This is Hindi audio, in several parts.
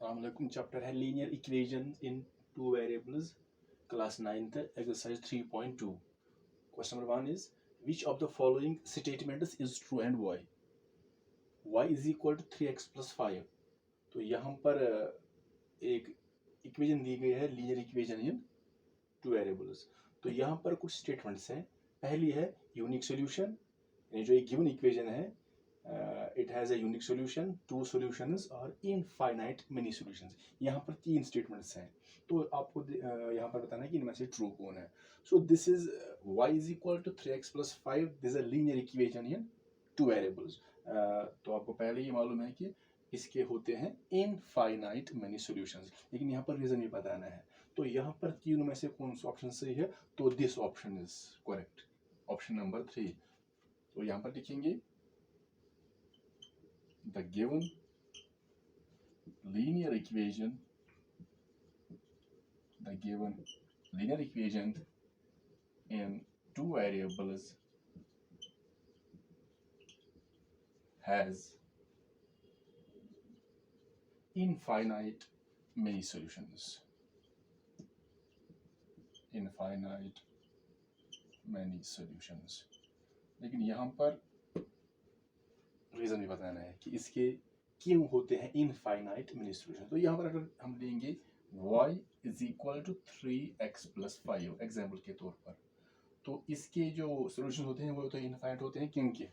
Assalamualaikum. Chapter है linear equations in two variables, class 9th, exercise 3.2. Question number 1 is, which of the following statements is true and why? Y is equal to 3x plus 5. तो यहाँ पर एक इक्वेशन दी गई है, linear equation in two variables. तो यहाँ पर कुछ स्टेटमेंट्स हैं. पहली है यूनिक सोल्यूशन, यानी जो एक गिवन इक्वेशन है, it has a unique solution, two solutions और इनफाइनाइट मेनी सोल्यूशंस. यहाँ पर तीन स्टेटमेंट्स हैं. तो आपको यहाँ पर बताना है कि इनमें से ट्रू कौन है. So this is y is equal to 3x plus 5. This is a linear equation in two variables. तो आपको पहले ही मालूम है कि इसके होते हैं इनफाइनाइट मेनी सोल्यूशंस, लेकिन यहाँ पर रीजन भी बताना है. तो यहाँ पर तीनों में से कौन सा ऑप्शन सही है? तो this option is correct, option number 3. तो यहाँ पर लिखेंगे the given linear equation in two variables has infinite many solutions. लेकिन यहाँ पर रीजन भी बताना है कि इसके क्यों होते हैं इनफाइनाइट मेनी सोल्यूशन. तो यहाँ पर अगर हम लेंगे y is equal to 3x plus 5 example के तौर पर, तो इसके जो सोल्यूशन होते हैं वो तो इनफाइनाइट होते हैं, क्योंकि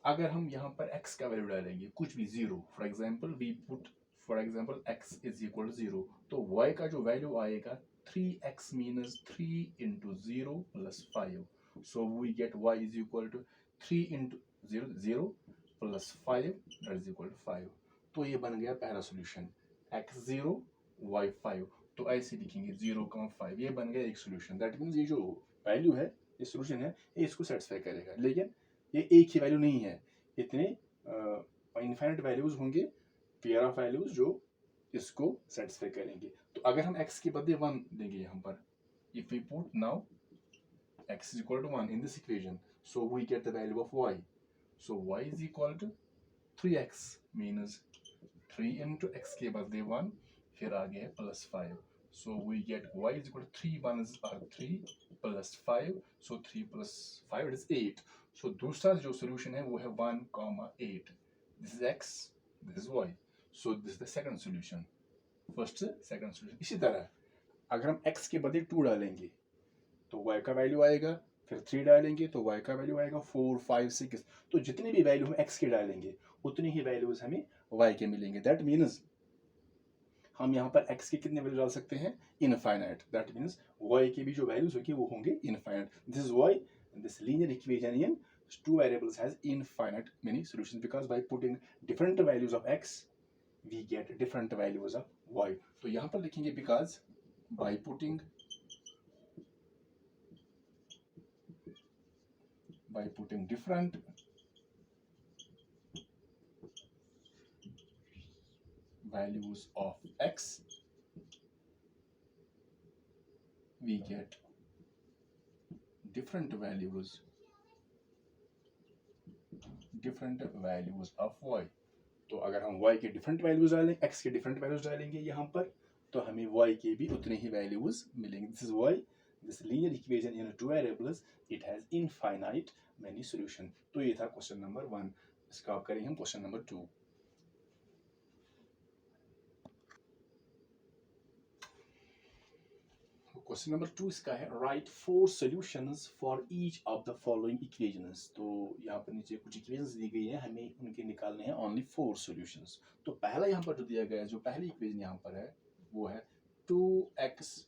अगर हम यहाँ पर x का वैल्यू डालेंगे कुछ भी zero, for example x is equal to 0, तो y का जो वैल्यू आएगा 3x minus 3 into 0 plus 5. So we get y is equal to 3 into 0 plus 5 that is equal to 5. तो ये बन गया पहला सोल्यूशन, x0 y5. तो ऐसे लिखेंगे 0,5. ये बन गया एक सोल्यूशन. दैट मीन्स ये जो वैल्यू है, ये सोल्यूशन है, ये इसको सेटिस्फाई करेगा. लेकिन ये एक ही वैल्यू नहीं है, इतने इनफाइनाइट वैल्यूज होंगे, पेयर ऑफ वैल्यूज जो इसको सेटिस्फाई करेंगे. तो अगर हम x के बदले 1 देंगे यहाँ पर, if we put now x is equal to 1 in this equation, so we get the value of y. So y is equal to 3x means 3 into x के बदले 1, फिर आ गया plus 5. So we get y is equal to 3 1s are 3 plus 5, so 3 plus 5 is 8. So दूसरा जो solution है वो है 1,8. This is x, this is y. So this is the second solution. First second solution. इसी तरह अगर हम x के बदले 2 डालेंगे तो y का वैल्यू आएगा, फिर 3 डालेंगे तो y का वैल्यू आएगा 4 5 6. तो जितने भी वैल्यू हम x के डालेंगे उतनी ही वैल्यूज हमें y के मिलेंगे. दैट मीन्स हम यहाँ पर x के कितने वैल्यू डाल सकते हैं? इनफाइनाइट. दैट मीन्स y के भी जो वैल्यूज होंगे वो होंगे infinite. This is why this linear equation in two variables has infinite many solutions, because by putting different values of x we get different values of y. तो यहाँ पर लिखेंगे because by putting different values of x we get different values of y. तो अगर हम y के डिफरेंट वैल्यूज डालें, x के डिफरेंट वैल्यूज डालेंगे यहाँ पर, तो हमें y के भी उतने ही वैल्यूज मिलेंगे. This is why this linear equation in two variables it has infinite many solution. तो ये था क्वेश्चन नंबर 1. इसका आप करेंगे हम क्वेश्चन नंबर 2. क्वेश्चन नंबर 2 इसका है right 4 solutions for each of the following equations. तो यहाँ पर नीचे कुछ इक्वेशंस दी गई हैं, हमें उनके निकालने हैं ओनली 4 सॉल्यूशंस. तो पहला यहाँ पर जो दिया गया है, जो पहली इक्वेशन यहाँ पर है वो है 2x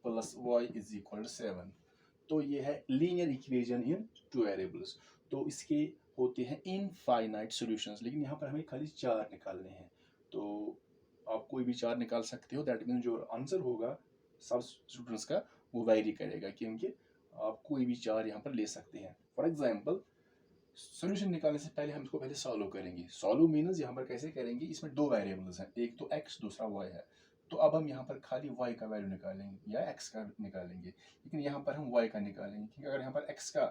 plus y is equal to 7. तो ये है linear equation in two variables. तो इसके होते हैं इनफाइनाइट सॉल्यूशंस, लेकिन यहाँ पर हमें खाली 4 निकालने हैं. तो आप कोई भी 4 निकाल सकते हो. दैट मीन्स जो आंसर होगा सब स्टूडेंट्स का वो वैरी करेगा, क्योंकि आप कोई भी 4 यहाँ पर ले सकते हैं. फॉर एग्जाम्पल सॉल्यूशन निकालने से पहले हम इसको पहले सॉल्व करेंगे. सॉल्व मीन्स यहाँ पर कैसे करेंगे, इसमें 2 वेरिएबल्स हैं, एक तो x दूसरा y है. तो अब हम यहाँ पर खाली y का वैल्यू निकालेंगे या x का निकालेंगे, लेकिन यहाँ पर हम y का निकालेंगे, क्योंकि अगर यहाँ पर x का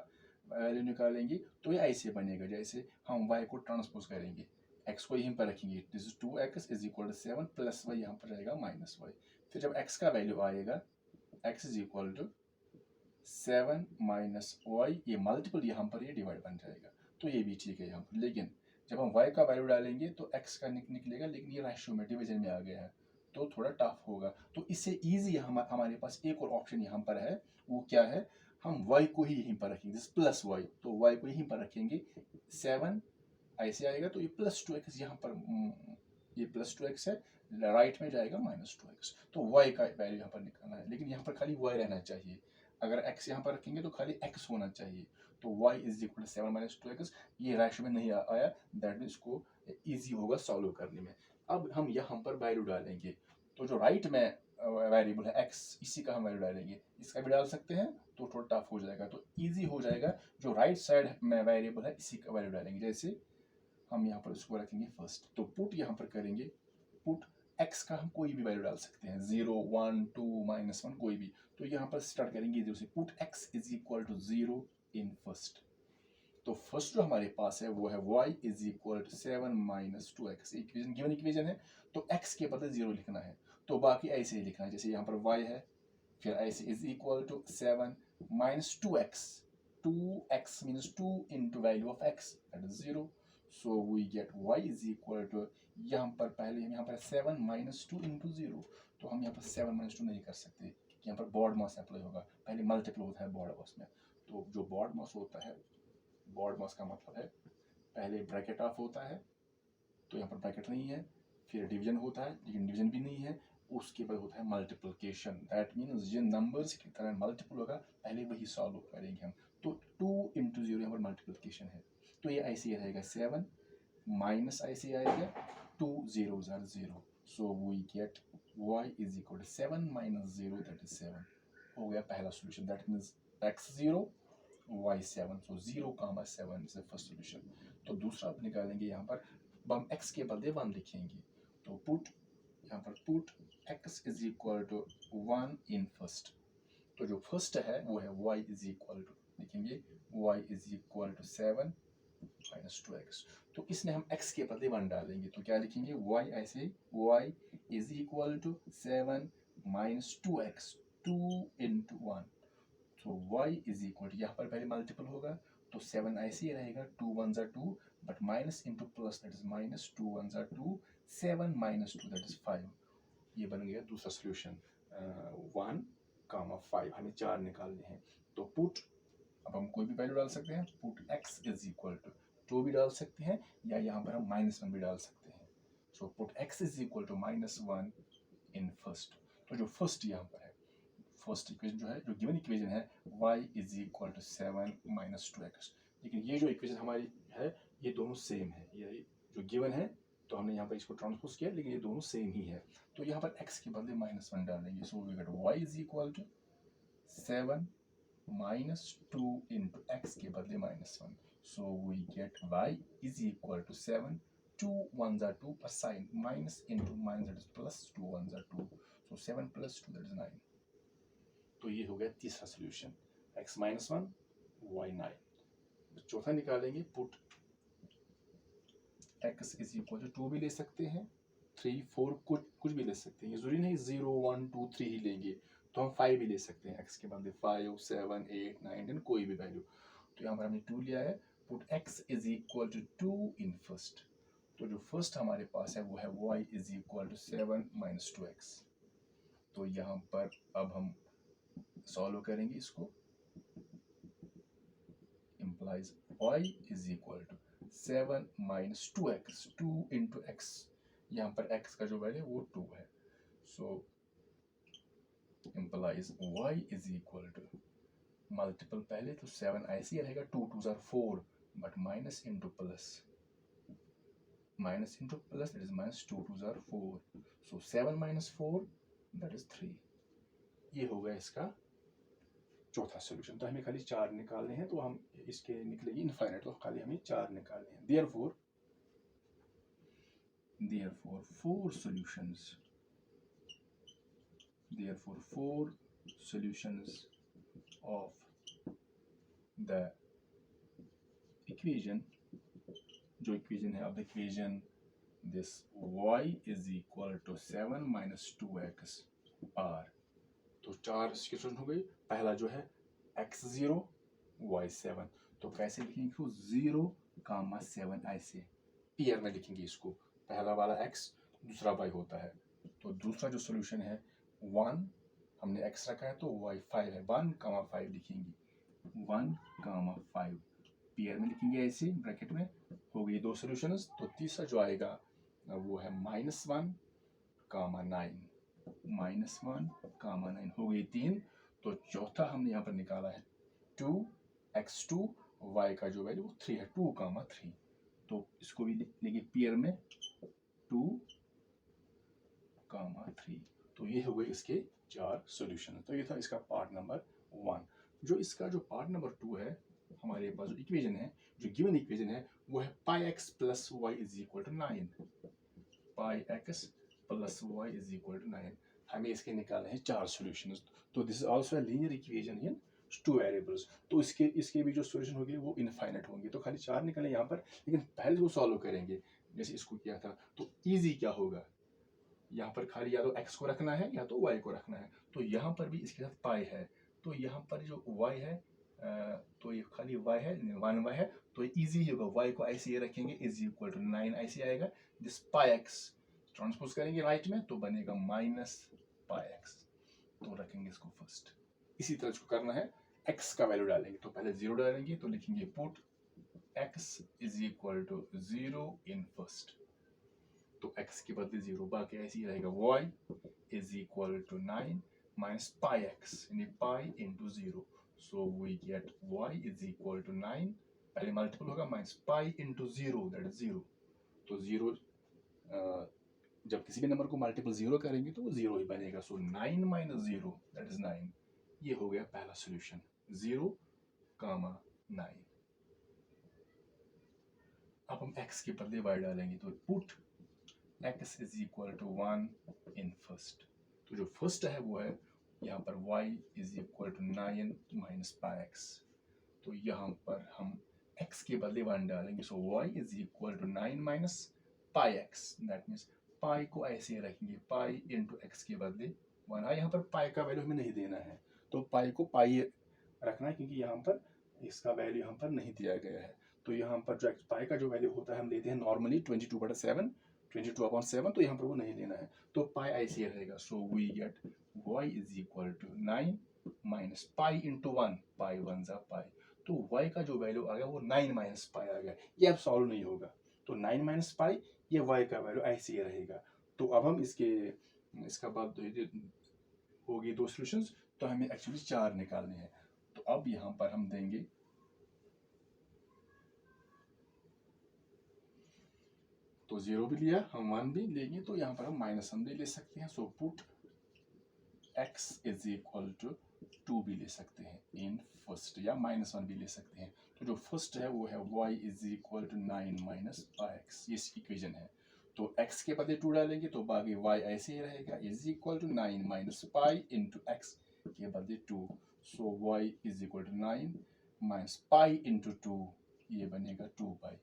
वैल्यू निकालेंगे तो ये ऐसे बनेगा जैसे हम y को ट्रांसपोज करेंगे. x को यहीं पर रखेंगे, this is 2x is equal to 7 plus Y यहाँ पर जाएगा माइनस वाई। फिर जब x का वैल्यू आएगा x is equal to 7 minus Y, ये मल्टीपल यहाँ पर ये डिवाइड बन जाएगा, तो ये भी ठीक है यहाँ पर। लेकिन जब हम y का वैल्यू डालेंगे तो x का निकलेगा, लेकिन ये रेशियो में डिवीजन में आ गया है तो थोड़ा टफ होगा। तो इससे ईजी हमारे पास एक और ऑप्शन यहाँ पर है, वो क्या है, हम y को ही यहीं पर रखेंगे, प्लस y, तो y को यहीं पर रखेंगे, 7 ऐसे आएगा तो ये प्लस 2x यहाँ पर, ये प्लस 2x है, राइट में जाएगा माइनस 2x, तो y का वैल्यू यहाँ पर निकालना है। लेकिन यहाँ पर खाली y रहना चाहिए, अगर x यहाँ पर रखेंगे तो खाली x होना चाहिए, तो y is equal to 7 minus 2x, ये रेशियो में नहीं आया, दैट मीन इसको ईजी होगा सॉल्व करने में। अब हम यहाँ पर वैल्यू डालेंगे, तो जो राइट में वेरिएबल है x, इसी का हम वैल्यू डालेंगे, इसका भी डाल सकते हैं तो थोड़ा टफ हो जाएगा, तो ईजी हो जाएगा, जो राइट साइड में वेरिएबल है इसी का वैल्यू डालेंगे। जैसे हम यहाँ पर इसको रखेंगे फर्स्ट, तो पुट यहाँ पर करेंगे, पुट x का हम कोई भी वैल्यू डाल सकते हैं, 0 1 2 -1 कोई भी, तो यहाँ पर स्टार्ट करेंगे 0 से, put x is equal to 0 in first, तो फर्स्ट जो हमारे पास है वो है y is equal to 7 minus 2x, equation given equation है, तो x के बदले 0 लिखना है, तो बाकी ऐसे ही लिखना है, जैसे यहाँ पर y है, फिर ऐसे is equal to 7 minus 2x, 2x means 2 into value of x that is 0, so we get y is equal to, यहाँ पर पहले हम यहाँ पर 7 माइनस 2 इंटू 0, तो हम यहाँ पर 7 माइनस 2 नहीं कर सकते, क्योंकि यहाँ पर बॉड मास अप्लाई होगा, पहले मल्टीपल होता है बॉड मास में, तो जो बॉड मास होता है, बॉड मास का मतलब है पहले ब्रैकेट ऑफ होता है, तो यहाँ पर ब्रैकेट नहीं है, फिर डिवीजन होता है लेकिन डिवीजन भी नहीं है, उसके बाद होता है मल्टीप्लिकेशन, दैट मीन्स जिन नंबर्स की तरह मल्टीपल होगा पहले वही सॉल्व करेंगे हम, तो 2 इंटू 0 यहाँ पर मल्टीप्लिकेशन है, तो ये ऐसे ही रहेगा 7 माइनस ऐसे आएगा 2 zeros are 0, so we get y is equal to 7 minus 0 that is 7, हो गया पहला solution, that means x 0 y 7, so 0 comma 7 is the first solution। तो दूसरा आप निकालेंगे, यहाँ पर हम x के बदले 1 लिखेंगे, तो पुट यहाँ पर put x is equal to 1 in first, तो जो फर्स्ट है वो है y is equal to, लिखेंगे y is equal to 7 minus 2x, तो इसमें हम x के बदले 1 डालेंगे, तो क्या लिखेंगे, y ऐसे y is equal to 7 minus 2x, 2 into 1, तो y is equal to, यहाँ पर पहले मल्टीपल होगा तो 7 ऐसे ही रहेगा, 2 1s are 2, but minus into plus that is minus, 2 1s are 2, 7 minus 2 that is 5, ये बन गया दूसरा सोल्यूशन। 1 कामा 5 हमें 4 निकालने हैं, तो पुट, अब हम कोई भी वैल्यू डाल सकते हैं, put x is equal to 2 भी डाल सकते हैं, या यहाँ पर हम -1 भी डाल सकते हैं, so put x is equal to -1 in first, तो जो फर्स्ट यहाँ पर है, फर्स्ट इक्वेशन जो है, जो गिवन इक्वेशन है y is equal to 7 minus 2x, लेकिन ये जो इक्वेशन हमारी है ये दोनों सेम है, ये जो गिवन है तो हमने यहाँ पर इसको ट्रांसपोज किया, लेकिन ये दोनों सेम ही है, तो यहाँ पर x के बदले -1 डालेंगे, so we get y is equal to 7 minus 2 into x के बदले -1, so we get y is equal to 7, 2 1s are 2 पर sign minus into minus that is plus, 2 1s are 2, so 7 plus 2 that is 9, तो ये हो गया तीसरा सोल्यूशन, x minus 1 y 9। चौथा निकालेंगे, put x is equal to 2 भी ले सकते हैं, 3 4 कुछ भी ले सकते हैं, ये जरूरी नहीं 0 1 2 3 ही लेंगे, तो हम 5 भी ले सकते हैं, x के बदले 5 7 8 9 10 कोई भी वैल्यू, तो यहाँ पर हमने 2 लिया है, put x is equal to 2 in first, तो जो फर्स्ट हमारे पास है वो है y is equal to 7 minus 2x, तो यहाँ पर अब हम सॉल्व करेंगे इसको, implies y is equal to 7 minus 2x, 2 into x, यहाँ पर x का जो वैल्यू वो 2 है, सो implies y is equal to, multiple पहले तो 7 ऐसे ही रहेगा, 2 2s are 4, but minus into plus, minus into plus that is minus, 2 2s are 4, so 7 minus 4 that is 3, ये हो गया इसका चौथा सोल्यूशन। तो हमें खाली 4 निकालने हैं, तो हम इसके निकलेगी इनफाइनाइट, तो खाली हमें 4 निकालने हैं, therefore 4 solutions, therefore 4 solutions of the equation, जो इक्वेशन है, अब equation this y is equal to 7 minus 2x r। तो चार इसकी सॉल्यूशन हो गई। पहला जो है x0 y7, तो कैसे लिखेंगे इसको 0, 7 ऐसे पेयर में लिखेंगे इसको। पहला वाला x दूसरा y होता है। तो दूसरा जो सॉल्यूशन है 1, हमने x रखा है तो y 5 है, 1, 5 लिखेंगे, 1, 5 पेयर में लिखेंगे ऐसे ब्रैकेट में। हो गई दो सॉल्यूशंस। तो तीसरा जो आएगा वो है -1, 9, -1, 9 हो गई 3। तो चौथा हमने यहाँ पर निकाला है 2x2, y का जो वैल्यू 3 है, 2, 3। तो इसको भी लिखेंगे पेयर में 2, 3। तो ये हो गए इसके चार सॉल्यूशन। तो ये था इसका पार्ट नंबर 1। जो इसका जो पार्ट नंबर 2 है, हमारे पास जो इक्वेशन है, जो गिवन इक्वेशन है वो है πx plus y is equal to 9। πx plus y is equal to 9। हमें इसके निकालने हैं चार सॉल्यूशंस। तो this is also a linear equation in two variables. तो इसके भी जो सॉल्यूशन होंगे वो इनफाइनाइट होंगे। तो खाली चार निकले यहाँ पर, लेकिन पहले वो सॉल्व करेंगे जैसे इसको किया था। तो इजी क्या होगा, यहाँ पर खाली या तो x को रखना है या तो y को रखना है। तो यहाँ पर भी इसके साथ पाई है, तो यहाँ पर जो y है तो ये खाली y है, 1y है, तो इजी होगा। y को ऐसे ही रखेंगे इज इक्वल टू 9 ऐसे आएगा। दिस पाई एक्स ट्रांसपोज करेंगे राइट में तो बनेगा -πx। तो रखेंगे इसको फर्स्ट। इसी तरह इसको करना है, x का वैल्यू डालेंगे तो पहले 0 डालेंगे, तो लिखेंगे put x is equal to 0 in first. तो x के बदले 0, बाकी ऐसे ही रहेगा। y is equal to 9 minus πx, यानी pi into 0। So we get y is equal to 9, पहले मल्टीपल होगा minus pi into 0, that is 0। तो 0 जब किसी भी नंबर को मल्टीपल 0 करेंगे तो वो 0 ही बनेगा। सो 9 माइनस 0 दैट इज 9। ये हो गया पहला सॉल्यूशन, 0, 9। अब हम x के बदले y डालेंगे, तो put x is equal to 1 in first. तो जो फर्स्ट है वो है यहाँ पर y is equal to 9 minus πx। तो यहाँ पर हम x के बदले 1 डालेंगे, so y is equal to 9 minus πx। That means pi को ऐसे रखेंगे, पाई इंटू एक्स के बदले 1। यहाँ पर पाई का वैल्यू हमें नहीं देना है, तो पाई को पाई रखना है, क्योंकि यहाँ पर इसका वैल्यू यहाँ पर नहीं दिया गया है। तो यहाँ पर जो पाई का जो वैल्यू होता है हम लेते हैं नॉर्मली 22/7, 22/7, तो यहाँ पर वो नहीं लेना है। तो पाई ऐसे रहेगा। So we get y is equal to 9 minus pi into 1, pi 1 जा पाई। तो y का जो वैल्यू आ गया वो 9 माइनस पाई आ गया। ये अब सॉल्व नहीं होगा, तो 9 माइनस पाई, ये y का वैल्यू ऐसे ही रहेगा। तो अब हम इसका बाद होगी दो सॉल्यूशंस, तो हमें एक्चुअली 4 निकालने हैं। तो अब यहाँ पर हम देंगे तो 0 भी लिया, हम 1 भी लेंगे, तो यहाँ पर हम -1 भी ले सकते हैं। So put x is equal to 2 भी ले सकते हैं इन फर्स्ट, या -1 भी ले सकते हैं। तो जो फर्स्ट है वो है y is equal to 9 minus πx, ये इक्वेशन है। तो x के बदले 2 डालेंगे तो बाकी y ऐसे ही रहेगा, is equal to 9 minus pi into x के बदले 2। So y is equal to 9 minus pi into 2, ये बनेगा 2 पाई।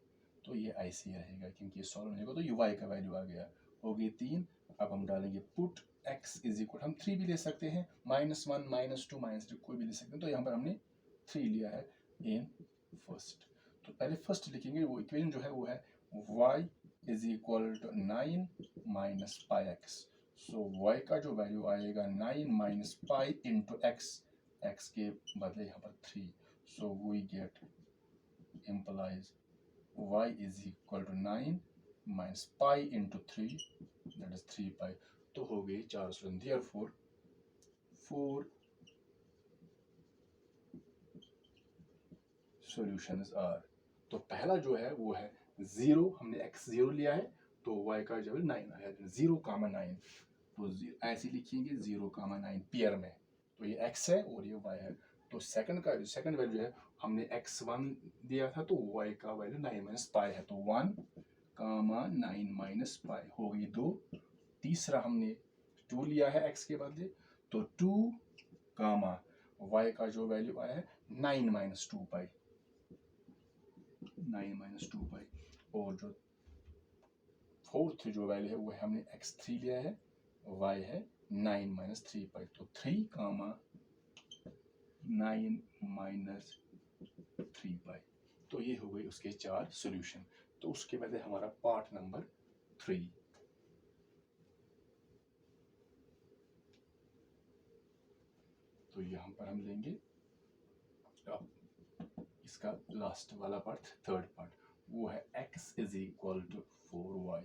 तो ये ऐसे ही रहेगा, क्योंकि ये सॉल्व नहीं होगा, तो ये y का वैल्यू आ गया, हो गई 3। अब हम डालेंगे पुट x इज इक्वल, हम 3 भी ले सकते हैं, -1, -2, -3 कोई भी ले सकते हैं। तो यहाँ पर हमने 3 लिया है इन फर्स्ट। तो पहले फर्स्ट लिखेंगे, वो इक्वेशन जो है वो है y is equal to 9 minus pi x. So y का जो वैल्यू आएगा 9 minus pi into x, x के बदले यहाँ पर 3। So we get implies y is equal to 9 minus pi into 3, that is 3 pi। तो हो गई 4 सॉल्यूशन। Therefore 4 solutions are। तो पहला जो है वो है 0, हमने x 0 लिया है तो y का जो है 9 आया, 0, 9। तो ऐसे लिखेंगे 0, 9 पेयर में। तो ये x है और ये y है। तो सेकंड वैल्यू है, हमने x1 दिया था तो y का वैल्यू 9 माइनस पाई है, तो 1, 9 माइनस पाई हो गई 2। तीसरा हमने 2 लिया है x के बदले, तो 2, y का जो वैल्यू आया है 9 माइनस 2 पाई, 9 माइनस 2 पाई। और जो फोर्थ जो वैल्यू है वो है हमने x3 लिया है, y है 9 माइनस 3 पाई, तो 3 कामा 9 माइनस 3 पाई। तो ये हो गई उसके 4 सॉल्यूशन। तो उसके बाद है हमारा पार्ट नंबर 3। तो यहाँ पर हम लेंगे अब इसका लास्ट वाला पार्ट, थर्ड पार्ट, वो है x is equal to 4y।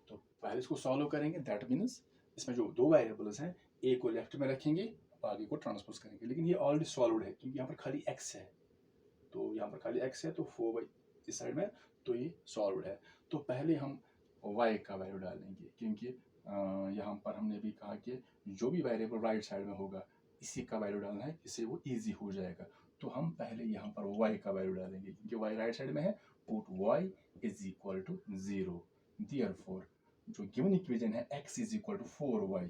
तो पहले इसको सॉल्व करेंगे, दैट मीन्स इसमें जो दो वेरिएबल्स हैं, ए को लेफ्ट में रखेंगे, आगे को ट्रांसपोज करेंगे, लेकिन ये ऑलरेडी सॉल्व्ड है क्योंकि यहाँ पर खाली x है। तो यहाँ पर खाली x है, तो 4y इस साइड में, तो ये सॉल्व्ड है। तो पहले हम y का वैल्यू डालेंगे, क्योंकि यहाँ पर हमने भी कहा कि जो भी वेरिएबल राइट साइड में होगा इसी का वैल्यू डालना है, इससे वो इजी हो जाएगा। तो हम पहले यहाँ पर y का वैल्यू डालेंगे, क्योंकि y राइट साइड में है। Put y is equal to 0। Therefore जो गिवन इक्वेशन है x is equal to 4y,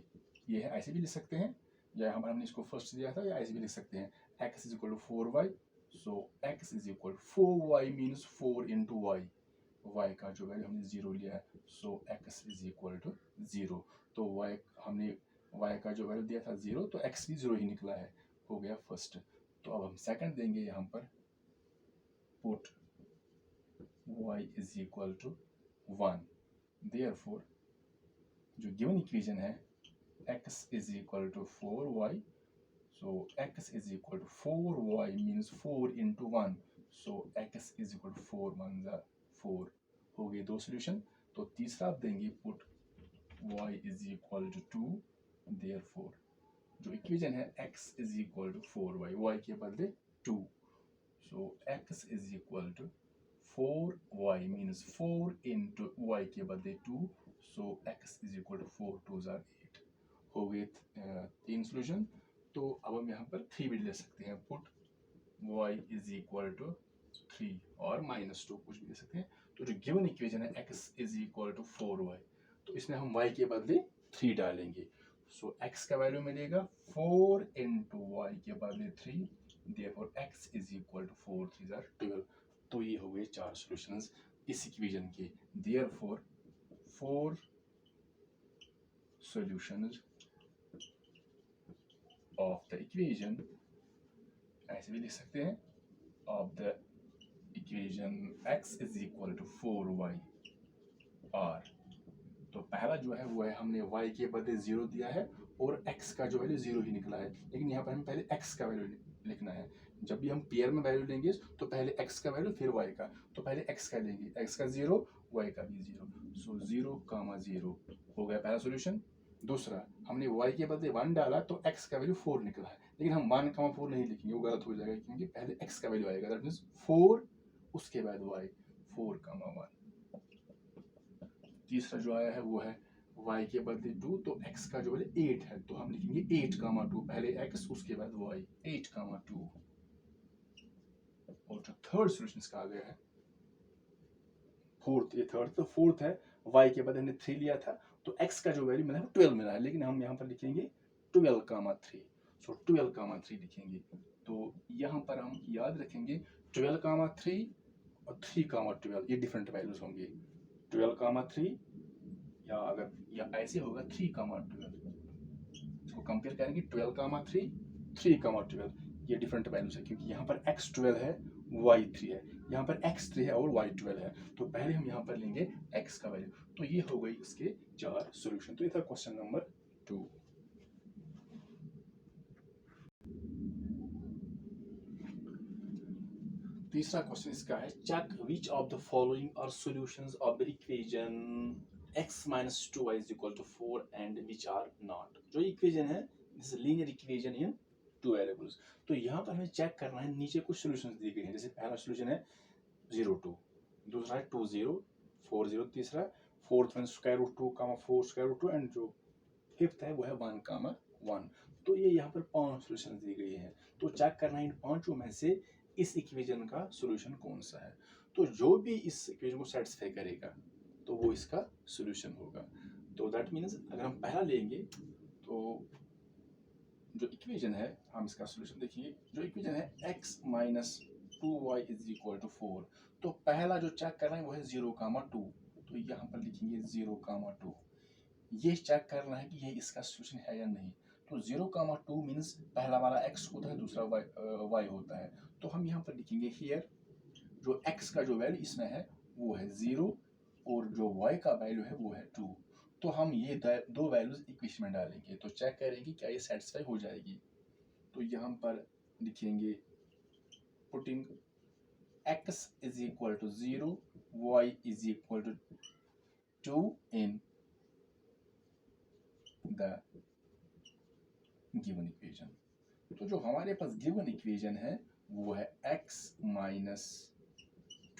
ये है, ऐसे भी लिख सकते हैं, या हमने इसको फर्स्ट दिया था, या ऐसे भी लिख सकते हैं x is equal to 4y। So x is equal to 4y means 4 into y, y का जो वैल्यू हमने 0 लिया है, so x is equal to 0। तो y हमने y का जो वैल्यू दिया था 0, तो x भी 0 ही निकला है, हो गया फर्स्ट। तो अब हम सेकंड देंगे यहाँ पर, put y is equal to 1। Therefore जो गिवन इक्वेशन है x is equal to 4y, so x is equal to 4y means 4 into 1, so x is equal to 4 1 4। हो गए दो सॉल्यूशन। तो तीसरा आप देंगे, put y is equal to 2। Therefore जो इक्वेशन है x is equal to 4y, y के बदले 2, so x is equal to 4y means 4 into y के बदले 2, so x is equal to 4 2 8। हो गए तीन सॉल्यूशन। तो अब हम यहाँ पर 3 भी ले सकते हैं, put y is equal to 3 और -2 कुछ भी ले सकते हैं। तो जो गिवन इक्वेशन है x is equal to 4y, तो इसमें हम y के बदले 3 डालेंगे। सो x का वैल्यू मिलेगा 4 इंटू y के बदले 3, therefore x is equal to 4 3 12। तो ये हो गए 4 सॉल्यूशंस इस इक्वेशन के। Therefore 4 solutions of the equation, ऐसे भी लिख सकते हैं, of the equation x is equal to 4y r। तो पहला जो है वो है हमने y के बदले 0 दिया है और x का जो वैल्यू 0 ही निकला है, लेकिन यहाँ पर हमें पहले x का वैल्यू लिखना है। जब भी हम पेयर में वैल्यू लेंगे तो पहले x का वैल्यू फिर y का, तो पहले x का लेंगे, x का 0 y का भी 0, सो 0 कामा 0 हो गया पहला सॉल्यूशन। दूसरा, हमने y के बदले 1 डाला तो x का वैल्यू 4 निकला है, लेकिन हम 1 कामा 4 नहीं लिखेंगे, वो गलत हो जाएगा, क्योंकि पहले x का वैल्यू आएगा, दैट मींस 4 उसके बाद y, 4 कामा 1। तीसरा जो आया है वो है y के बदले 2, तो x का जो वैल्यू 8 है, तो हम लिखेंगे 8 कामा 2, पहले x उसके बाद y, 8 कामा 2। और जो थर्ड सॉल्यूशन इसका आ गया है फोर्थ, ये थर्ड, तो फोर्थ है y के बदले हमने 3 लिया था, तो x का जो वैल्यू मिला है 12 मिला है, लेकिन हम यहाँ पर लिखेंगे 12 कामा 3, सो 12 कामा 3 लिखेंगे। तो यहाँ पर हम याद रखेंगे 12 कामा 3 और 3 कामा 12 ये डिफरेंट वैल्यूज होंगे। 12 कामा 3, या अगर या ऐसे होगा 3 कामा 12, इसको कंपेयर करेंगे 12 कामा 3 3 कामा 12, ये डिफरेंट वैल्यूज है, क्योंकि यहाँ पर x 12 है y 3 है, यहाँ पर x 3 है और y 12 है। तो पहले हम यहाँ पर लेंगे x का वैल्यू। तो ये हो गई इसके 4 सॉल्यूशन। तो ये था क्वेश्चन नंबर 2। तीसरा क्वेश्चन इसका है, check which of the following are solutions of the equation x minus 2y is equal to 4 and which are not। जो इक्वेशन है this linear equation in two variables. तो यहाँ पर हमें चेक करना है, नीचे कुछ सॉल्यूशंस दी गई हैं, जैसे पहला सॉल्यूशन है 0 2, दूसरा है 2 0 4 0, तीसरा fourth one square root 2 comma 4 square root 2, and जो फिफ्थ है वो है 1 कामा 1। तो ये यहाँ पर 5 सॉल्यूशंस दी गई हैं। तो चेक करना है इन पांचों में से इस इक्वेशन का सॉल्यूशन कौन सा है। तो जो भी इस इक्वेशन को सेटिस्फाई करेगा तो वो इसका सॉल्यूशन होगा। तो दैट मीन्स अगर हम पहला लेंगे तो जो इक्वेशन है, हम इसका सॉल्यूशन देखिए, जो इक्वेशन है x minus 2y is equal to 4, तो पहला जो चेक करना है वो है 0 कामा 2, तो यहाँ पर लिखेंगे 0, 2। ये चेक करना है कि ये इसका सोल्यूशन है या नहीं। तो 0, 2 मीन्स पहला वाला x होता है, दूसरा y होता है। तो हम यहाँ पर लिखेंगे हियर जो x का जो वैल्यू इसमें है वो है 0 और जो y का वैल्यू है वो है 2। तो हम ये दो वैल्यूज इक्वेशन में डालेंगे तो चेक करेंगे क्या ये सेटिस्फाई हो जाएगी। तो यहाँ पर लिखेंगे putting x is equal to 0, y is equal to 2 in the given equation। तो जो हमारे पास गिवन इक्वेशन है वो है x minus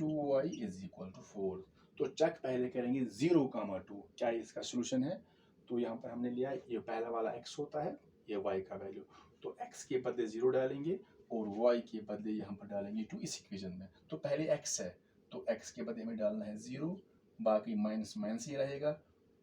2y is equal to 4। तो चेक पहले करेंगे 0, 2 क्या इसका सोल्यूशन है। तो यहाँ पर हमने लिया ये पहला वाला x होता है, ये y का वैल्यू। तो x के बदले 0 डालेंगे और y के बदले यहाँ पर डालेंगे 2 इस इक्वेशन में। तो पहले x है तो x के बदले हमें डालना है 0, बाकी माइनस माइनस ही रहेगा,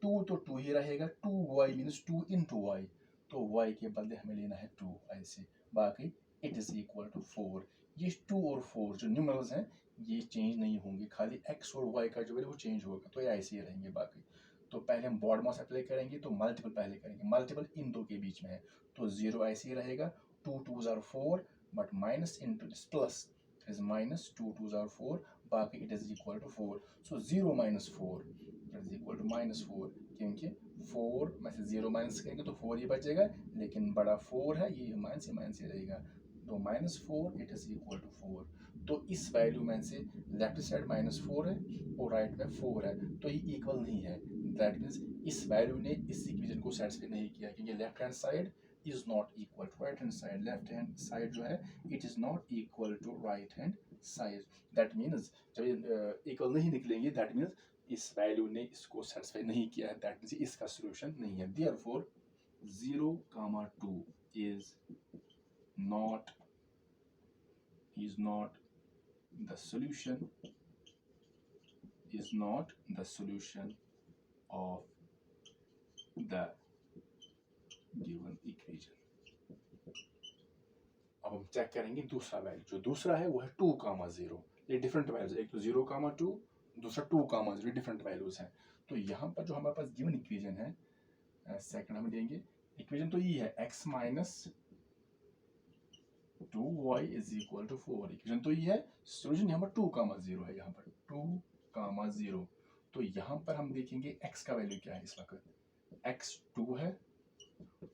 2 तो 2 ही रहेगा, 2y मीन्स 2 इंटू y। तो y के बदले हमें लेना है 2 ऐसे, बाकी इट इज इक्वल टू 4। ये 2 और 4 जो न्यूमरल्स हैं ये चेंज नहीं होंगे, खाली x और y का जो है वो चेंज होगा। तो ये ऐसे ही रहेंगे बाकी। तो पहले हम बॉड मास अप्लाई करेंगे तो मल्टीपल पहले करेंगे, मल्टीपल इन दो के बीच में है तो 0 ऐसे ही रहेगा, 2 2s are 4 but minus into this plus is minus 2 2s are 4, बाकी it is equal to 4। So 0 minus 4 it is equal to minus 4, क्योंकि 4 में से 0 माइनस करेंगे तो 4 ही बचेगा, लेकिन बड़ा 4 है ये माइनस ही रहेगा। तो minus 4 it is equal to 4। तो इस वैल्यू में से लेफ्ट साइड माइनस 4 है और राइट में 4 है, तो ये इक्वल नहीं है। दैट मीन्स इस वैल्यू ने इस इक्वेशन को सेटिस्फाई नहीं किया, क्योंकि left hand side is not equal to right hand side. Left hand side जो है it is not equal to right hand side. That means जब इक्वल नहीं निकलेंगे दैट मीन्स इस वैल्यू ने इसको सेटिस्फाई नहीं किया है, दैट मीन्स इसका सोल्यूशन नहीं है। Therefore 0, 2 is not the solution of the given equation। अब हम चेक करेंगे दूसरा वैल्यू, जो दूसरा है वो है 2, 0। ये डिफरेंट वैल्यूज, एक तो 0, 2, दूसरा 2, 0, डिफरेंट वैल्यूज हैं। तो यहाँ पर जो हमारे पास गिवन इक्वेशन है सेकंड हम देंगे, इक्वेशन तो ये है x minus 2y is equal to 4। Equation तो ये है, सोल्यूशन यहाँ पर 2, 0 है, यहाँ पर 2, 0। तो यहाँ पर हम देखेंगे x का वैल्यू क्या है इस वक्त, x 2 है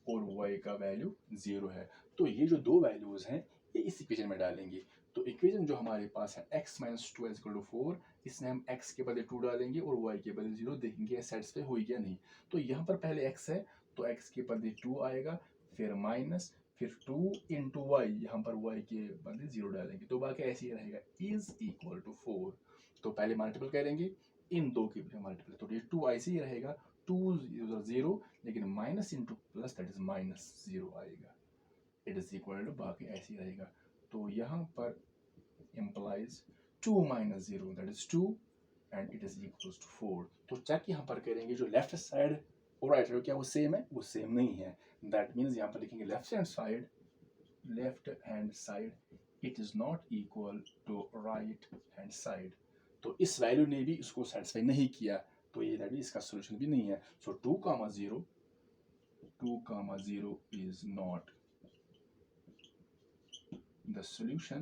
और y का वैल्यू 0 है। तो ये जो दो वैल्यूज हैं ये इस इक्वेशन में डालेंगे। तो इक्वेशन जो हमारे पास है x minus 2 is equal to 4, इसमें हम x के बदले 2 डालेंगे और y के बदले 0, देखेंगे सेटिस्फाई हुई या नहीं। तो यहाँ पर पहले x है तो x के बदले 2 आएगा, फिर माइनस, फिर 2 इंटू वाई, यहाँ पर y के बदले 0 डालेंगे, तो बाकी ऐसे ही रहेगा इज इक्वल टू 4। तो पहले मल्टीपल करेंगे इन दो के मल्टीपल, तो ये 2 ऐसे ही रहेगा, 2 0, लेकिन minus into plus that is minus 0 आएगा, इट इज इक्वल टू बाकी ऐसे ही रहेगा। तो यहाँ पर implies 2 minus 0 that is 2 and it is equals to 4। तो चेक यहाँ पर करेंगे जो लेफ्ट साइड और राइट साइड क्या वो सेम है, वो सेम नहीं है। दैट मीन्स यहाँ पर लिखेंगे left hand side it is not equal to right hand side. तो इस वैल्यू ने भी इसको सेटिस्फाई नहीं किया, तो ये वैल्यू इसका सोल्यूशन भी नहीं है। सो 2, 0 is not the solution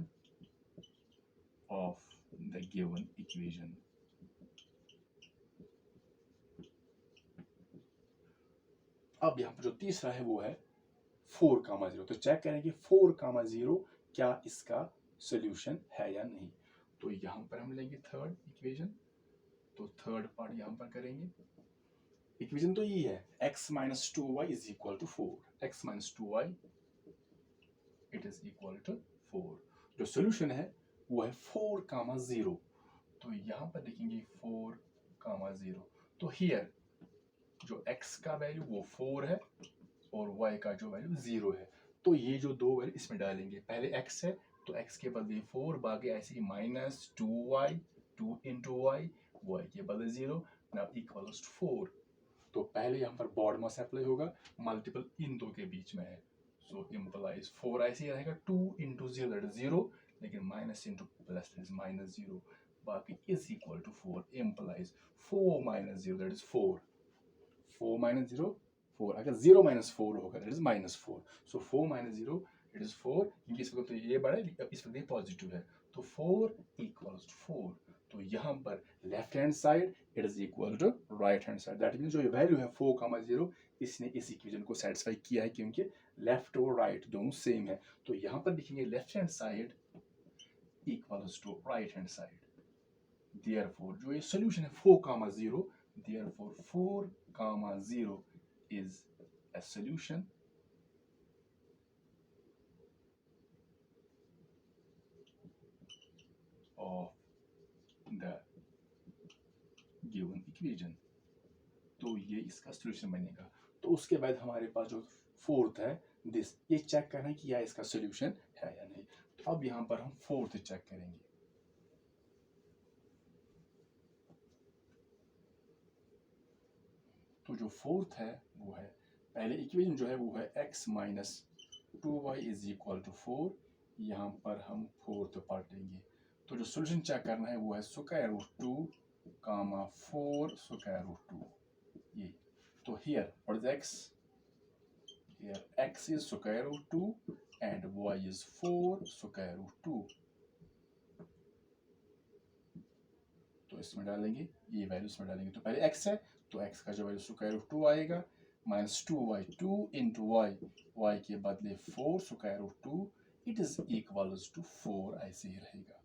of the given equation। अब यहाँ पर जो तीसरा है वो है 4, 0। तो चेक करेंगे 4, 0 क्या इसका सोल्यूशन है या नहीं। तो यहाँ पर हम लेंगे थर्ड इक्वेशन, तो थर्ड पार्ट यहाँ पर करेंगे। इक्वेशन तो ये है x minus 2y is equal to 4, x minus 2y it is equal to 4। जो सोल्यूशन है वो है 4, 0। तो यहाँ पर लिखेंगे 4, 0। तो हियर जो x का वैल्यू वो 4 है और y का जो वैल्यू 0 है, तो ये जो दो वैल्यू इसमें डालेंगे। पहले x है तो x के बदले 4, बाकी ऐसे ही minus 2y, 2 into y, y के बदले 0, नाउ इक्वल्स टू 4। तो पहले यहाँ पर बॉड मास अप्लाई होगा, मल्टीपल इन दो के बीच में है, सो इम्प्लाइज 4 ऐसे ही रहेगा, 2 इंटू 0 दैट इज 0, लेकिन minus into plus is minus 0, बाकी is equal to 4 implies 4 minus 0 that is 4. 4 minus 0 4, अगर 0 minus 4 होगा that is minus 4. So 4 minus 0 it is 4, क्योंकि इस वक्त तो ये बड़ा है, इस वक्त ये पॉजिटिव है, तो 4 equals to 4. तो यहाँ पर left hand side it is equal to right hand side. That means जो वैल्यू है 4, 0 इसने इस इक्वेशन को सेटिस्फाई किया है, क्योंकि लेफ्ट और राइट दोनों सेम है. तो यहाँ पर लिखेंगे left hand side equals to right hand side. Therefore जो ये सोल्यूशन है 4, 0, therefore 4, 0 is a solution of the given equation. तो ये इसका सोल्यूशन बनेगा. तो उसके बाद हमारे पास जो फोर्थ है दिस, ये चेक करना है कि यह इसका सोल्यूशन है या नहीं. तो अब यहाँ पर हम फोर्थ चेक करेंगे. तो जो फोर्थ है वो है, पहले इक्वेशन जो है वो है x minus 2y is equal to 4. यहाँ पर हम फोर्थ पार्ट लेंगे. तो जो सोल्यूशन चेक करना है वो है square root 2 comma 4 square root 2. ये तो here what is x? Here x is square root 2 and y is 4 square root 2. तो इसमें डालेंगे, ये वैल्यू इसमें डालेंगे. तो पहले x है तो x का जो वैल्यू स्क्वायर रूट 2 आएगा, माइनस 2y 2 इंटू y के बदले 4 square root 2 it is equals to 4. ऐसे ही रहेगा.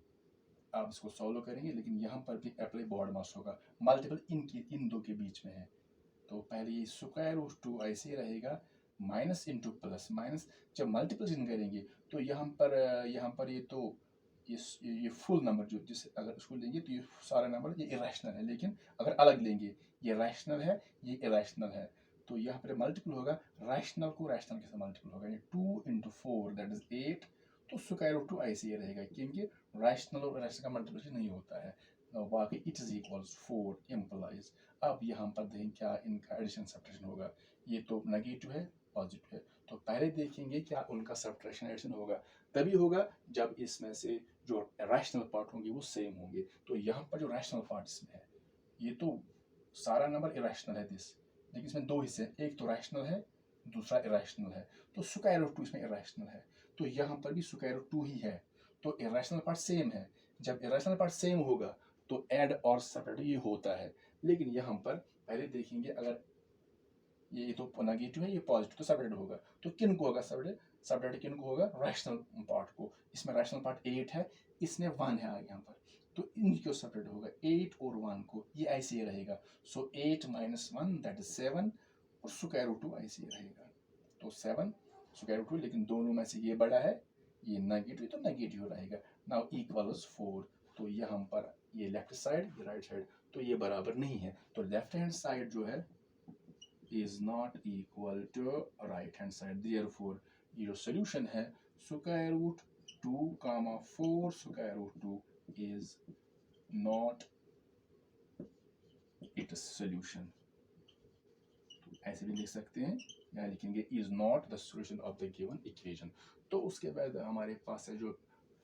आप इसको सॉल्व करेंगे, लेकिन यहाँ पर भी अप्लाई बॉर्ड मास होगा, मल्टीपल इन दो के बीच में है. तो पहले ये स्क्वायर रूट 2 ऐसे ही रहेगा, माइनस इंटू प्लस माइनस. जब मल्टीप्लिकेशन करेंगे तो यहाँ पर ये तो ये फुल नंबर जो जिसे अगर इसको लेंगे तो ये सारा नंबर ये इरेशनल है, लेकिन अगर अलग लेंगे ये रैशनल है, ये इरेशनल है. तो यहाँ पर मल्टीपल होगा, रैशनल को रैशनल के साथ मल्टीपल होगा. ये 2 इंटू 4 दैट इज 8. तो स्क्वायर रूट 2 ऐसे ही रहेगा, क्योंकि रैशनल और रैशनल का मल्टीप्लिकेशन नहीं होता है. बाकी इट इज इक्वल्स 4 इम्प्लाइज. अब यहाँ पर देखें क्या इनका एडिशन सब्ट्रैक्शन होगा. ये तो नेगेटिव है, पॉजिटिव है. तो पहले देखेंगे क्या उनका सब्ट्रैक्शन एडिशन होगा. तभी होगा जब इसमें से जो रैशनल पार्ट होंगे वो सेम होंगे. तो यहाँ पर जो रैशनल पार्ट इसमें है, ये तो सारा नंबर इरेशनल है दिस, लेकिन इसमें दो हिस्से, एक तो रैशनल है, दूसरा इरेशनल है. तो स्क्वायर रूट 2 इसमें इरेशनल है, तो यहाँ पर भी स्क्वायर रूट 2 ही है. तो इरेशनल पार्ट सेम है. जब इरेशनल पार्ट सेम होगा तो ऐड और सब्ट्रैक्ट ये होता है. लेकिन यहाँ पर पहले देखेंगे, अगर ये तो नेगेटिव है, ये पॉजिटिव, तो सब्ट्रैक्ट होगा. तो किन को होगा सब्ट्रैक्ट किन को होगा? रैशनल पार्ट को. इसमें रैशनल पार्ट 8 है, इसमें 1 है यहाँ पर, तो इनको सब्ट्रैक्ट होगा 8 और 1 को. ये ऐसे ही रहेगा. सो 8 माइनस 1 दैट इज 7 और स्क्वायर रूट 2 ऐसे ही रहेगा. तो 7 स्क्वायर रूट 2, लेकिन दोनों में से ये बड़ा है, ये नेगेटिव, तो नेगेटिव रहेगा. Now equals 4. तो यहाँ पर ये लेफ्ट साइड, ये राइट साइड, तो ये बराबर नहीं है. तो लेफ्ट हैंड साइड जो है is not equal to right hand side. Therefore ये जो सोल्यूशन है square root 2 comma 4 square root 2 is not its solution. ऐसे भी लिख सकते हैं, या लिखेंगे is not the solution of the given equation. तो उसके बाद हमारे पास है जो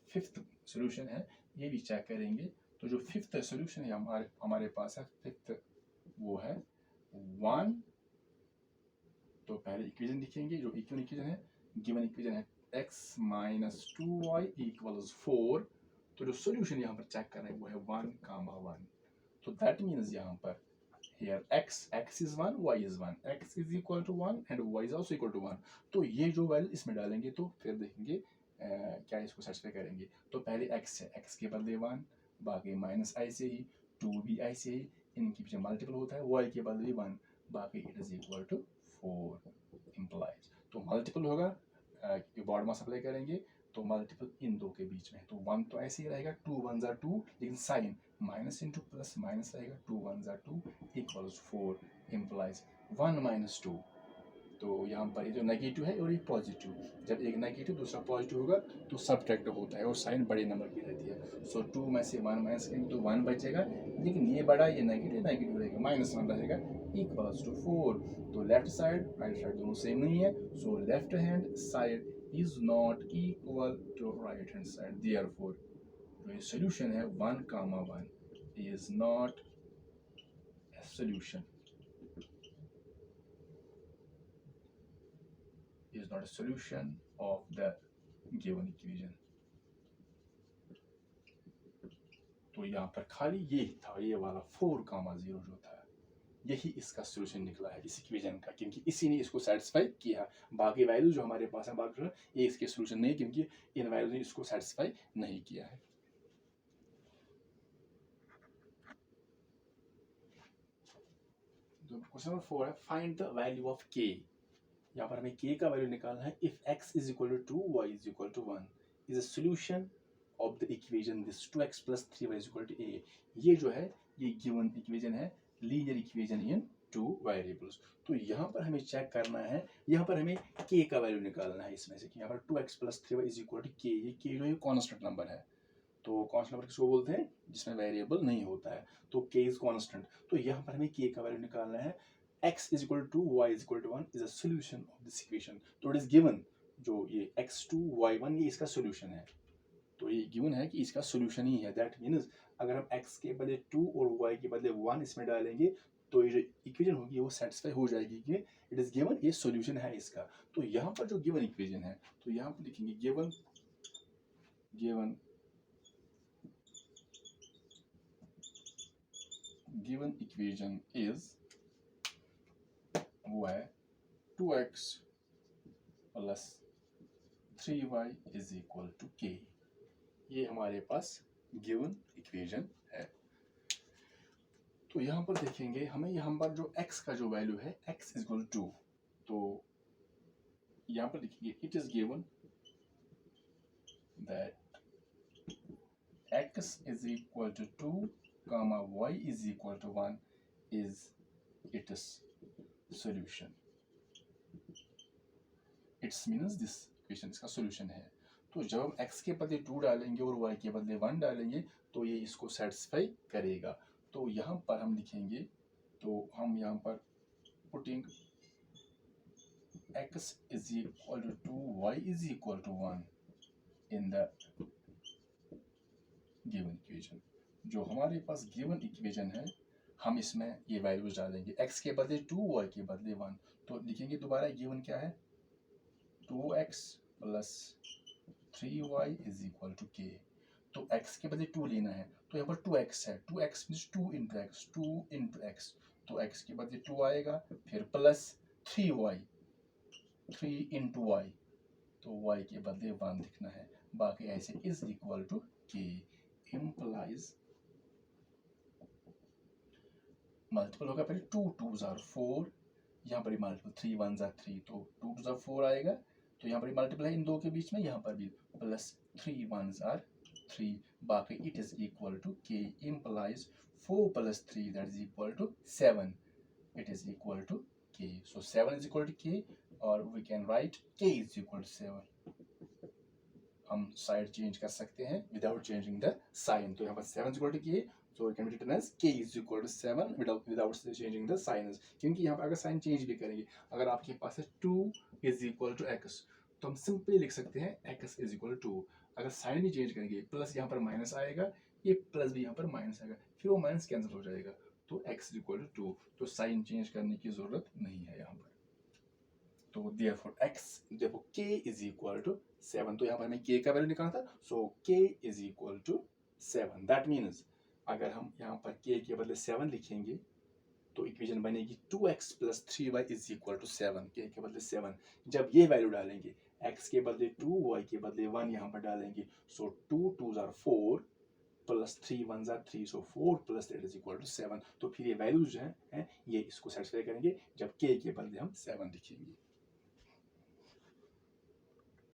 फिफ्थ सोल्यूशन है, ये भी चेक करेंगे. तो जो फिफ्थ सोल्यूशन है हमारे पास है, फिफ्थ वो है 1. तो पहले इक्वेशन लिखेंगे, जो इक्वेशन है, गिवन इक्वेशन है x माइनस 2y इक्वल्स 4. तो जो सोल्यूशन यहाँ पर चेक करना है वो है 1, 1. तो दैट मीन्स यहाँ पर here x is 1, y is 1, x is equal to 1 and y is also equal to 1. तो ये जो वैल्यू इसमें डालेंगे तो फिर देखेंगे क्या इसको सेटिस्फाई करेंगे. तो पहले x है, x के बदले 1, बाकी माइनस ऐसे ही, 2 भी ऐसे ही, इनके पीछे मल्टीपल होता है, y के बदले 1, बाकी it is equal to 4 implies. तो मल्टीपल होगा, बॉर्ड मास अप्लाई करेंगे तो मल्टीपल इन दो के बीच में. तो 1 तो ऐसे ही रहेगा, 2 1 ज़ा 2, लेकिन sign minus into plus minus रहेगा, 2 1 ज़ा 2 इक्वल्स 4 इम्प्लाइज 1 माइनस 2. तो यहाँ पर ये जो नेगेटिव है और ये पॉजिटिव, जब एक नेगेटिव दूसरा पॉजिटिव होगा तो सब्ट्रैक्ट होता है और साइन बड़े नंबर की रहती है. सो 2 में से 1 माइनस करेंगे तो 1 बचेगा, लेकिन ये बड़ा, ये नेगेटिव रहेगा, माइनस 1 रहेगा, इक्वल्स टू 4. तो लेफ्ट साइड राइट साइड दोनों सेम नहीं है. So left hand side is not equal to right hand side. Therefore जो ये सोल्यूशन है 1, 1 is not a solution, is not a solution of the given equation. तो यहाँ पर खाली ये था, ये वाला 4, 0 जो था, यही इसका सोल्यूशन निकला है इस इक्वेशन का, क्योंकि इसी ने इसको सेटिस्फाई किया। बाकी वैल्यू जो हमारे पास है, बाकी ये इसके सोल्यूशन नहीं, क्योंकि इन वैल्यू ने इसको सेटिस्फाई नहीं किया है। क्वेश्चन नंबर 4 है, find the value of k। यहाँ पर हमें k का वैल्यू निकालना है। If x is equal to 2, y is equal to 1 is a solution of the equation this 2x plus 3y is equal to a। ये जो है ये गिवन इक्वेशन है, लीनियर इक्वेशन इन 2 वेरिएबल्स। तो यहाँ पर हमें चेक करना है, यहाँ पर हमें k का वैल्यू निकालना है इसमें से, कि यहाँ पर 2x plus 3y is equal to k। ये k जो है कॉन्स्टेंट नंबर है, तो कॉन्स्टेंट नंबर किसको बोलते हैं, जिसमें वेरिएबल नहीं होता है, तो k इज कॉन्स्टेंट। तो यहाँ पर हमें k का वैल्यू निकालना है। x is equal to 2, y is equal to 1 is a solution of this equation। तो it is given, जो ये x2 y1 ये इसका solution है, तो ये given है कि इसका solution ही है। that means अगर हम x के बदले 2 और y के बदले 1 इसमें डालेंगे तो ये जो इक्वेशन होगी वो सेटिस्फाई हो जाएगी कि इट इज गिवन, ये सॉल्यूशन है इसका। तो यहाँ पर जो गिवन इक्वेशन है, तो यहाँ पर लिखेंगे गिवन इक्वेशन इज वो है 2x plus 3y is equal to k। ये हमारे पास गिवन इक्वेशन है। तो यहाँ पर देखेंगे हमें, यहाँ पर जो x का जो वैल्यू है x इज इक्वल टू, तो यहाँ पर लिखेंगे it is given that x is equal to 2, y is equal to 1 is its solution. Its means this equation इसका सॉल्यूशन है। तो जब हम x के बदले 2 डालेंगे और y के बदले 1 डालेंगे तो ये इसको सेटिस्फाई करेगा। तो यहाँ पर हम लिखेंगे, तो हम यहाँ पर putting x is equal to 2, y is equal to 1 in the given equation. जो हमारे पास गिवन इक्वेशन है, हम इसमें ये वैल्यूज डालेंगे, x के बदले 2, y के बदले 1। तो लिखेंगे दोबारा गिवन क्या है, 2x plus 3y is equal to k। तो x के बदले 2 लेना है, तो यहाँ पर 2x है, 2x मीन्स 2 इंटू एक्स, तो x के बदले 2 आएगा, फिर प्लस 3y, 3 इंटू y, तो y के बदले 1 लिखना है, बाकी ऐसे is equal to k। Implies multiple होगा, पहले 2 2s are 4, यहाँ पर मल्टीपल 3 1s are 3, तो 2 2s are 4 आएगा। तो यहाँ पर मल्टीपल है इन दो के बीच में, यहाँ पर भी प्लस 3 1s are 3, बाकी it is equal to k। Implies 4 plus 3 that is equal to 7, it is equal to k। So 7 is equal to k, और we can write k is equal to 7। हम साइड चेंज कर सकते हैं विदाउट चेंजिंग द साइन। तो यहाँ पर 7 is equal to k, so it can be written as k is equal to 7 without changing the signs। क्योंकि यहाँ पर अगर साइन चेंज भी करेंगे, अगर आपके पास है 2 is equal to x, तो हम सिंपली लिख सकते हैं x is equal to 2। अगर साइन भी चेंज करेंगे, प्लस यहाँ पर माइनस आएगा, ये प्लस भी यहाँ पर माइनस आएगा, फिर वो माइनस कैंसिल हो जाएगा, तो x is equal to 2। तो साइन चेंज करने की जरूरत नहीं है यहाँ पर। तो therefore k is equal to 7। तो यहाँ पर हमें k का वैल्यू निकालना था, so k is equal to 7। That means अगर हम यहाँ पर k के बदले 7 लिखेंगे तो इक्वेशन बनेगी 2x plus 3y is equal to 7, k के बदले 7। जब ये वैल्यू डालेंगे, x के बदले 2, y के बदले 1 यहाँ पर डालेंगे, so 2 2s are 4 plus 3 1s are 3, so 4 plus that is equal to 7। तो फिर ये वैल्यूज हैं ये इसको सेटिस्फाई करेंगे जब k के बदले हम 7 लिखेंगे।